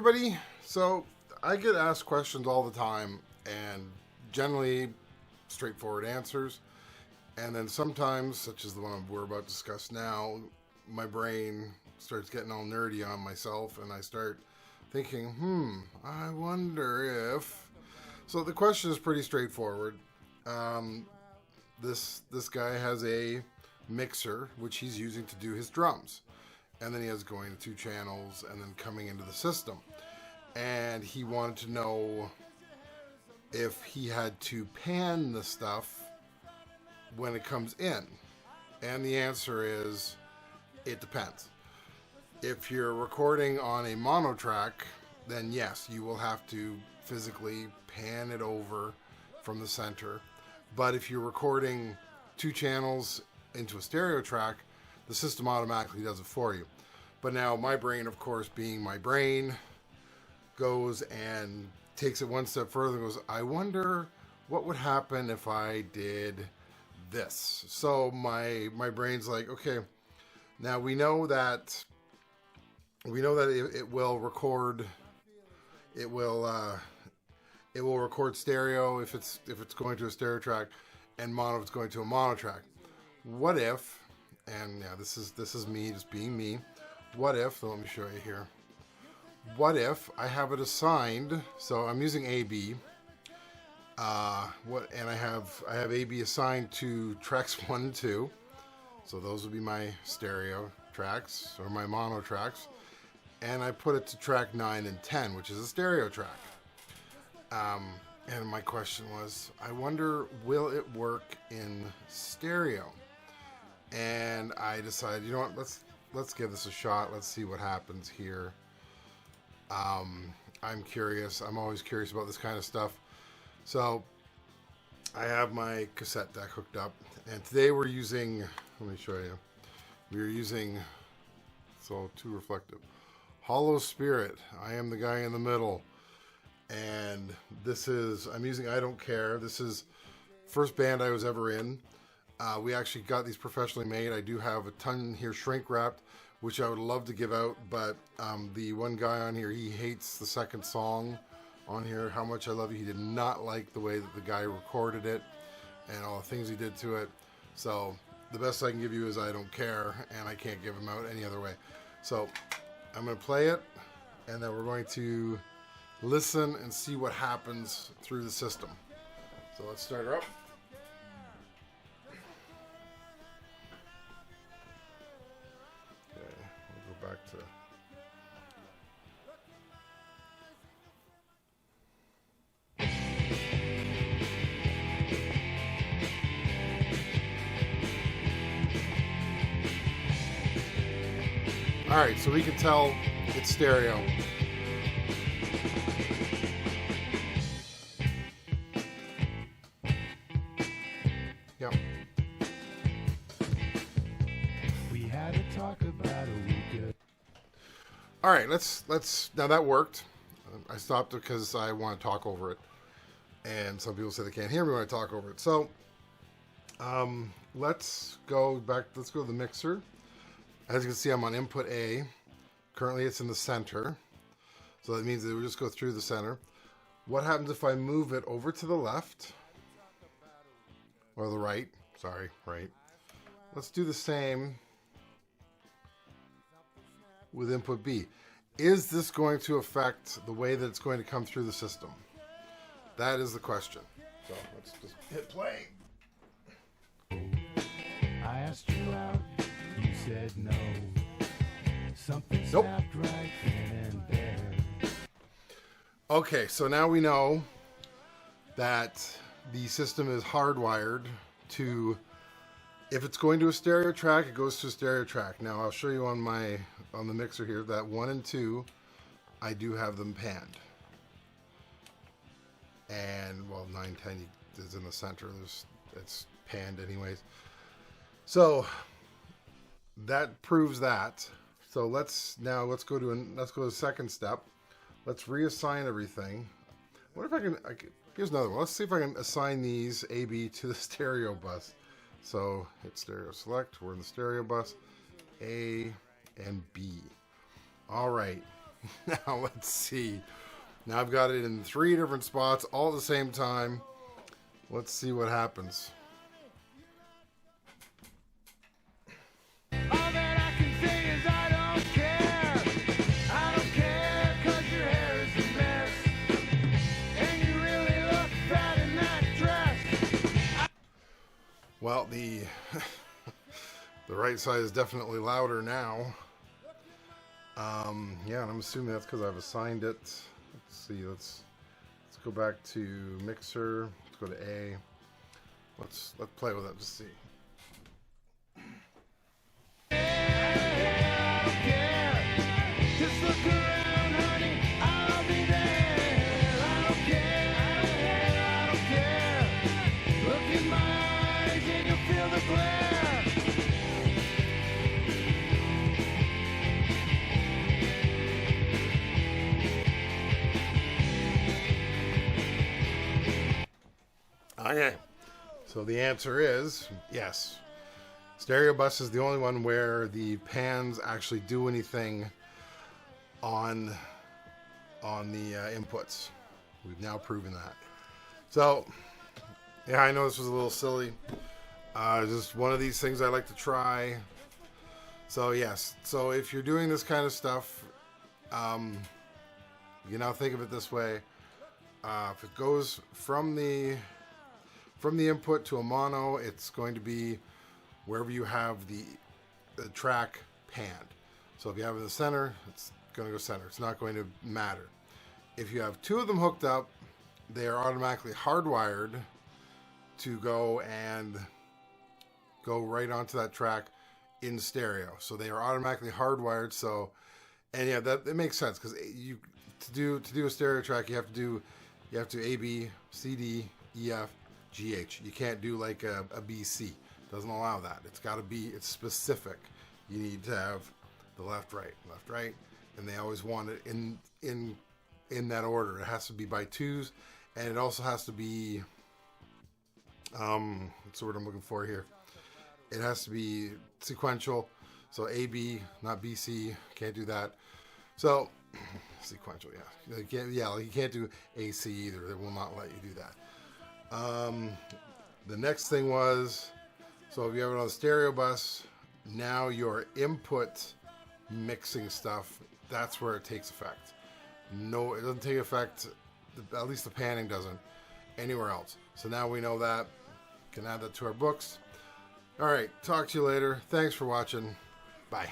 everybody. So I get asked questions all the time and generally straightforward answers. And then sometimes, such as the one we're about to discuss now, my brain starts getting all nerdy on myself and I start thinking, I wonder if... So the question is pretty straightforward. This guy has a mixer, which he's using to do his drums. And then he has going to 2 channels and then coming into the system. And he wanted to know if he had to pan the stuff when it comes in. And the answer is, it depends. If you're recording on a mono track, then yes, you will have to physically pan it over from the center. But if you're recording 2 channels into a stereo track, the system automatically does it for you. But now my brain, of course, being my brain, goes and takes it one step further and goes, I wonder what would happen if I did this. So my brain's like, okay, now we know that it will record record stereo if it's going to a stereo track, and mono if it's going to a mono track. What if, and yeah, this is me just being me. What if, let me show you here. What if I have it assigned? So I'm using AB. And I have AB assigned to tracks 1 and 2. So those would be my stereo tracks or my mono tracks. And I put it to track 9 and 10, which is a stereo track. And my question was, I wonder, will it work in stereo? And I decided, you know what, let's give this a shot. Let's see what happens here. I'm curious. I'm always curious about this kind of stuff. So I have my cassette deck hooked up, and today we're using, let me show you. We're using, so too reflective, Hollow Spirit. I am the guy in the middle. And I'm using I Don't Care. This is first band I was ever in. We actually got these professionally made. I do have a ton here shrink wrapped, which I would love to give out, but the one guy on here, he hates the second song on here, How Much I Love You. He did not like the way that the guy recorded it and all the things he did to it. So the best I can give you is I Don't Care, and I can't give him out any other way. So I'm going to play it, and then we're going to listen and see what happens through the system. So let's start her up. Okay, we'll go back to... Alright, so we can tell it's stereo. Yep. We had to talk about a week. All right, let's now that worked. I stopped it because I want to talk over it, and some people say they can't hear me when I talk over it. So, let's go back. Let's go to the mixer. As you can see, I'm on input A. Currently, it's in the center, so that means it will just go through the center. What happens if I move it over to the left? Or the right. Sorry, right. Let's do the same with input B. Is this going to affect the way that it's going to come through the system? That is the question. So let's just hit play. I asked you out, you said no. Something snapped right then and there. Okay, so now we know that the system is hardwired to, if it's going to a stereo track, it goes to a stereo track. Now I'll show you on the mixer here that 1 and 2, I do have them panned. And well, 910 is in the center. It's panned anyways. So that proves that. So let's go to the second step. Let's reassign everything. What if I can here's another one. Let's see if I can assign these AB to the stereo bus. So hit stereo select. We're in the stereo bus. A and B. All right. Now let's see. Now I've got it in 3 different spots all at the same time. Let's see what happens. Well, the right side is definitely louder now. Yeah, and I'm assuming that's because I've assigned it. Let's see. Let's go back to mixer. Let's go to A. Let's play with it to see. Just look around, honey. I'll be there. I don't care. I don't care. Look in my eyes and you'll feel the glare. Okay, so the answer is yes. Stereo bus is the only one where the pans actually do anything on the inputs. We've now proven that. So, yeah, I know this was a little silly. Just one of these things I like to try. So yes, so if you're doing this kind of stuff, you now think of it this way. If it goes from the input to a mono, it's going to be wherever you have the track panned. So if you have it in the center, it's going to go center. It's not going to matter. If you have 2 of them hooked up, they are automatically hardwired to go right onto that track in stereo. So they are automatically hardwired. So, and yeah, that it makes sense because to do a stereo track, you have to A, B, C, D, E, F, GH. You can't do like a BC. Doesn't allow that. It's got to be, it's specific. You need to have the left, right, and they always want it in that order. It has to be by 2s, and it also has to be what's the word I'm looking for here? It has to be sequential. So AB, not BC. Can't do that. So sequential, yeah. You can't do AC either. They will not let you do that. The next thing was, so if you have it on the stereo bus, now your input mixing stuff, that's where it takes effect. No, it doesn't take effect, at least the panning doesn't, anywhere else. So now we know that. Can add that to our books. All right, talk to you later. Thanks for watching. Bye.